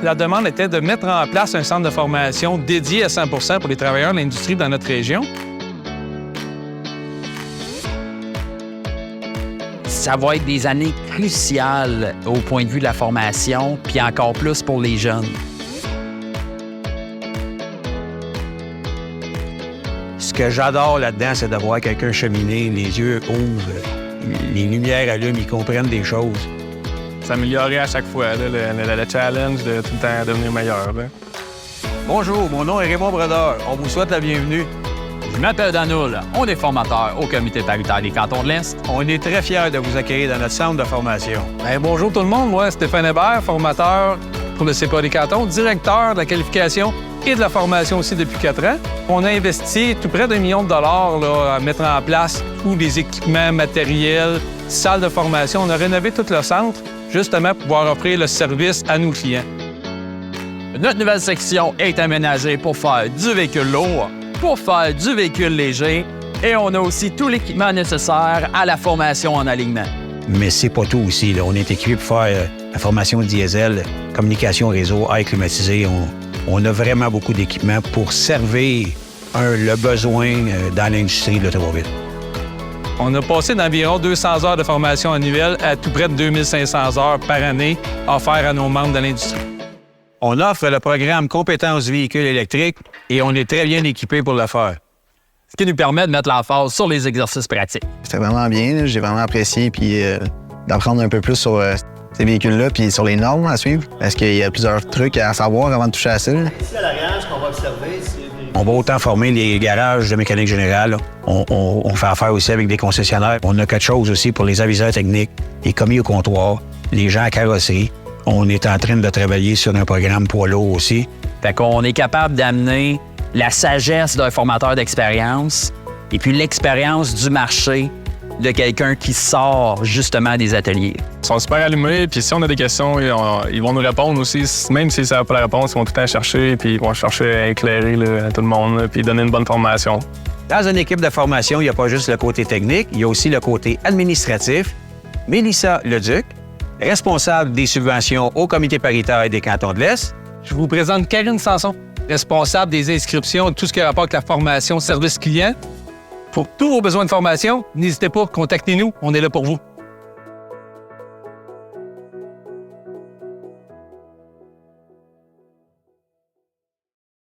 la demande était de mettre en place un centre de formation dédié à 100 % pour les travailleurs de l'industrie dans notre région. Ça va être des années cruciales au point de vue de la formation, puis encore plus pour les jeunes. Ce que j'adore là-dedans, c'est de voir quelqu'un cheminer, les yeux ouvrent, les lumières allument, ils comprennent des choses. S'améliorer à chaque fois, là, le challenge de tout le temps devenir meilleur. Là. Bonjour, mon nom est Raymond Brodeur. On vous souhaite la bienvenue. Je m'appelle Danoul, on est formateur au Comité paritaire des cantons de l'Est. On est très fiers de vous accueillir dans notre centre de formation. Bien, bonjour tout le monde, moi Stéphane Hébert, formateur pour le CPA des cantons, directeur de la qualification et de la formation aussi depuis 4 ans. On a investi tout près d'1 million de dollars là, à mettre en place tous les équipements matériels, salles de formation. On a rénové tout le centre justement pour pouvoir offrir le service à nos clients. Notre nouvelle section est aménagée pour faire du véhicule lourd, pour faire du véhicule léger, et on a aussi tout l'équipement nécessaire à la formation en alignement. Mais c'est pas tout aussi. Là. On est équipé pour faire la formation diesel, communication réseau, air climatisé. On a vraiment beaucoup d'équipements pour servir le besoin dans l'industrie de l'automobile. On a passé d'environ 200 heures de formation annuelle à tout près de 2500 heures par année offertes à nos membres de l'industrie. On offre le programme Compétences véhicules électriques et on est très bien équipé pour le faire. Ce qui nous permet de mettre l'emphase sur les exercices pratiques. C'était vraiment bien, j'ai vraiment apprécié puis d'apprendre un peu plus sur ces véhicules-là puis sur les normes à suivre parce qu'il y a plusieurs trucs à savoir avant de toucher à ça. Là. Ici à l'arrière, ce qu'on va observer, c'est... On va autant former les garages de mécanique générale. On fait affaire aussi avec des concessionnaires. On a quelque chose aussi pour les aviseurs techniques, les commis au comptoir, les gens à carrosserie. On est en train de travailler sur un programme poids lourd aussi. Fait qu'on est capable d'amener la sagesse d'un formateur d'expérience et puis l'expérience du marché de quelqu'un qui sort justement des ateliers. Ils sont super allumés, puis si on a des questions, ils vont nous répondre aussi. Même s'ils ne savent pas la réponse, ils vont tout le temps chercher, puis ils vont chercher à éclairer là, tout le monde, là, puis donner une bonne formation. Dans une équipe de formation, il n'y a pas juste le côté technique, il y a aussi le côté administratif. Mélissa Leduc, responsable des subventions au Comité paritaire des cantons de l'Est. Je vous présente Karine Sanson, responsable des inscriptions de tout ce qui a rapport avec la formation service client. Pour tous vos besoins de formation, n'hésitez pas, contactez-nous, on est là pour vous.